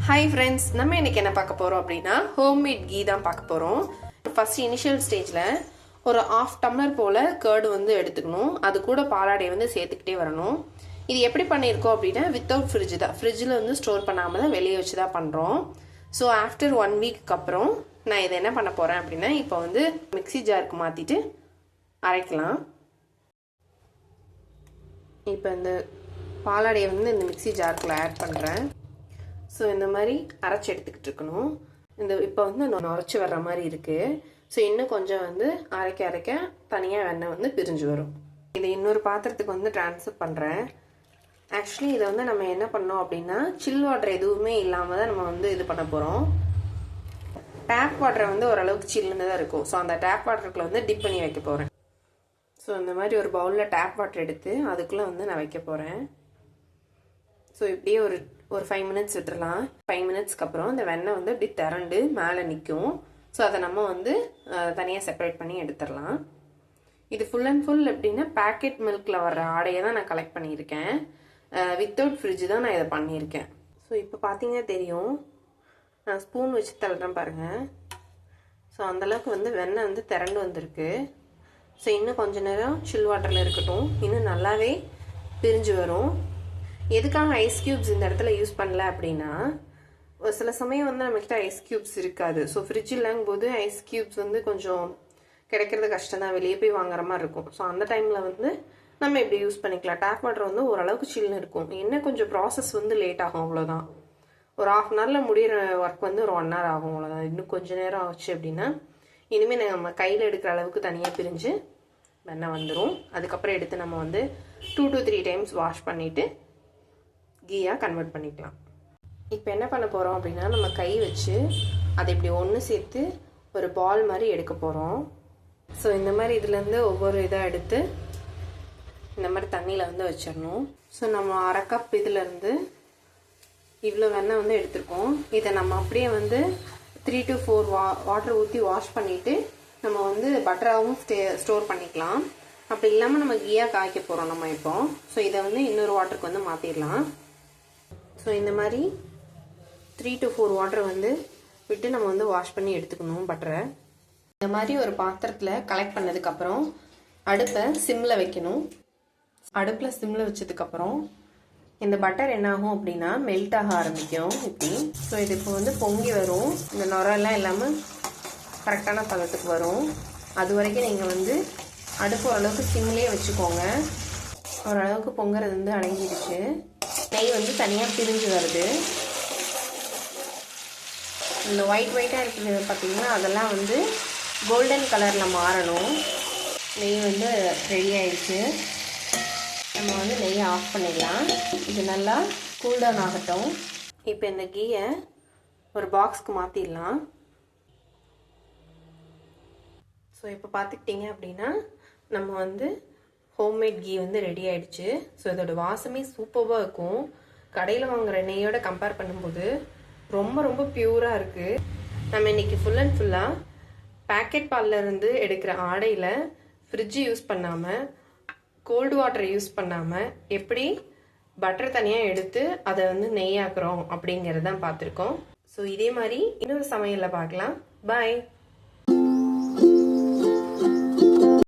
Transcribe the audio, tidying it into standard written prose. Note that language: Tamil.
ஹாய் ஃப்ரெண்ட்ஸ், நம்ம இன்னைக்கு என்ன பார்க்க போகிறோம் அப்படின்னா ஹோம்மேட் கீ தான் பார்க்க போகிறோம். ஃபர்ஸ்ட் இனிஷியல் ஸ்டேஜில் ஒரு 1/2 டம்ளர் போல் கர்டு வந்து எடுத்துக்கணும். அது கூட பாலாடை வந்து சேர்த்துக்கிட்டே வரணும். இது எப்படி பண்ணியிருக்கோம் அப்படின்னா வித்தவுட் ஃப்ரிட்ஜ் தான், ஃப்ரிட்ஜில் வந்து ஸ்டோர் பண்ணாமல் தான் வெளியே வச்சு தான் பண்ணுறோம். ஸோ ஆஃப்டர் 1 வீக்கு அப்புறம் நான் இதை என்ன பண்ண போகிறேன் அப்படின்னா இப்போ வந்து மிக்சி ஜாருக்கு மாற்றிட்டு அரைக்கலாம். இப்போ இந்த பாலாடையை வந்து இந்த மிக்சி ஜாருக்குள்ளே ஆட் பண்ணுறேன். ஸோ இந்த மாதிரி அரைச்சி எடுத்துக்கிட்டு இருக்கணும். இப்போ வந்து நுரைச்சி வர்ற மாதிரி இருக்குது. ஸோ இன்னும் கொஞ்சம் வந்து அரைக்க தனியாக வெண்ணெய் வந்து பிரிஞ்சு வரும். இதை இன்னொரு பாத்திரத்துக்கு வந்து ட்ரான்ஸ்ஃபர் பண்ணுறேன். ஆக்சுவலி இதை வந்து நம்ம என்ன பண்ணோம் அப்படின்னா சில் வாட்டர் எதுவுமே இல்லாமல் தான் நம்ம வந்து இது பண்ண போகிறோம். டேப் வாட்டரை வந்து ஓரளவுக்கு சில்லுன்னு தான் இருக்கும். ஸோ அந்த டேப் வாட்டருக்குள்ள வந்து டிப் பண்ணி வைக்க போகிறேன். ஸோ இந்த மாதிரி ஒரு பவுலில் டேப் வாட்டர் எடுத்து அதுக்குள்ளே வந்து நான் வைக்க போகிறேன். ஸோ இப்படியே ஒரு 5 மினிட்ஸ் விட்டுறலாம். 5 மினிட்ஸ்க்கு அப்புறம் இந்த வெண்ணெய் வந்து இப்படி திரண்டு மேலே நிற்கும். ஸோ அதை நம்ம வந்து தனியாக செப்பரேட் பண்ணி எடுத்துடலாம். இது ஃபுல் அண்ட் ஃபுல் எப்படின்னா பேக்கெட் மில்கில் வர்ற ஆடையை தான் நான் கலெக்ட் பண்ணியிருக்கேன். வித்தவுட் ஃப்ரிட்ஜ் தான் நான் இதை பண்ணியிருக்கேன். ஸோ இப்போ பார்த்தீங்கன்னா தெரியும், நான் ஸ்பூன் வச்சு தள்ளுறேன் பாருங்கள். ஸோ அந்தளவுக்கு வந்து வெண்ணெய் வந்து திரண்டு வந்திருக்கு. ஸோ இன்னும் கொஞ்ச நேரம் சில் வாட்டரில் இருக்கட்டும், இன்னும் நல்லாவே பிரிஞ்சு வரும். எதுக்காக ஐஸ் க்யூப்ஸ் இந்த இடத்துல யூஸ் பண்ணல அப்படின்னா ஒரு சில சமயம் வந்து நம்மக்கிட்ட ஐஸ் க்யூப்ஸ் இருக்காது. ஸோ ஃப்ரிட்ஜ் இல்லங்கும் போது ஐஸ் க்யூப்ஸ் வந்து கொஞ்சம் கிடைக்கிறது கஷ்டம் தான், வெளியே போய் வாங்குற மாதிரி இருக்கும். ஸோ அந்த டைமில் வந்து நம்ம இப்படி யூஸ் பண்ணிக்கலாம். டேப் வாட்டர் வந்து ஓரளவுக்கு சில்லுன்னு இருக்கும். என்ன கொஞ்சம் ப்ராசஸ் வந்து லேட் ஆகும், அவ்வளோதான். ஒரு 1/2 ஹவரில் முடிகிற ஒர்க் வந்து ஒரு 1 ஹவர் ஆகும், அவ்வளோதான். இன்னும் கொஞ்சம் நேரம் ஆச்சு அப்படின்னா இனிமேல் நம்ம கையில் எடுக்கிற அளவுக்கு தனியாக பிரிஞ்சு வெண்ணெய் வந்துடும். அதுக்கப்புறம் எடுத்து நம்ம வந்து 2 to 3 டைம்ஸ் வாஷ் பண்ணிவிட்டு கீயாக கன்வெர்ட் பண்ணிக்கலாம். இப்போ என்ன பண்ண போகிறோம் அப்படின்னா நம்ம கை வச்சு அதை இப்படி ஒன்று சேர்த்து ஒரு பால் மாதிரி எடுக்க போகிறோம். ஸோ இந்த மாதிரி இதுலேருந்து ஒவ்வொரு இதாக எடுத்து இந்த மாதிரி தண்ணியில் வந்து வச்சிடணும். ஸோ நம்ம 1/2 கப் இதுலேருந்து இவ்வளோ வெண்ணெய் வந்து எடுத்துருக்கோம். இதை நம்ம அப்படியே வந்து 3 to 4 வாட்டர் ஊற்றி வாஷ் பண்ணிவிட்டு நம்ம வந்து பட்டராகவும் ஸ்டோர் பண்ணிக்கலாம். அப்படி இல்லாமல் நம்ம கீயாக காய்க்க போகிறோம் நம்ம இப்போ. ஸோ இதை வந்து இன்னொரு வாட்டருக்கு வந்து மாற்றிடலாம். ஸோ இந்த மாதிரி 3 to 4 வாட்டர் வந்து விட்டு நம்ம வந்து வாஷ் பண்ணி எடுத்துக்கணும் பட்டரை. இந்த மாதிரி ஒரு பாத்திரத்தில் கலெக்ட் பண்ணதுக்கப்புறம் அடுப்பை சிம்மில் வைக்கணும். அடுப்பில் சிம்மில் வச்சதுக்கப்புறம் இந்த பட்டர் என்ன ஆகும் அப்படின்னா மெல்ட் ஆக ஆரம்பிக்கும் இப்படி. ஸோ இது இப்போ வந்து பொங்கி வரும். இந்த நுரெல்லாம் இல்லாமல் கரெக்டான பதத்துக்கு வரும். அது வரைக்கும் நீங்கள் வந்து அடுப்பு ஓரளவுக்கு சிம்லேயே வச்சுக்கோங்க. ஓரளவுக்கு பொங்குறது வந்து அடங்கிடுச்சு. நெய் வந்து தனியாக பிரிஞ்சு வருது. இந்த ஒயிட்டாக இருக்குது பார்த்தீங்கன்னா அதெல்லாம் வந்து கோல்டன் கலரில் மாறணும். நெய் வந்து ரெடி ஆயிடுச்சு. நம்ம வந்து நெய்யை ஆஃப் பண்ணிடலாம். இது நல்லா கூல்டவுன் ஆகட்டும். இப்போ இந்த கீயை ஒரு பாக்ஸ்க்கு மாற்றிடலாம். ஸோ இப்போ பார்த்துக்கிட்டிங்க அப்படின்னா நம்ம வந்து ஹோம்மேட் கீ வந்து ரெடி ஆகிடுச்சு. ஸோ இதோட வாசமே சூப்பராக இருக்கும். கடையில் வாங்குகிற நெய்யோட கம்பேர் பண்ணும்போது ரொம்ப ரொம்ப பியூராக இருக்குது. நம்ம இன்றைக்கி ஃபுல் அண்ட் ஃபுல்லாக பேக்கெட் பால்லேருந்து எடுக்கிற ஆடையில் ஃப்ரிட்ஜு யூஸ் பண்ணாமல் கோல்டு வாட்டரை யூஸ் பண்ணாமல் எப்படி பட்டர் தனியாக எடுத்து அதை வந்து நெய்யாக்குறோம் அப்படிங்கிறதான் பார்த்துருக்கோம். ஸோ இதே மாதிரி இன்னொரு சமையலில் பார்க்கலாம். பாய்.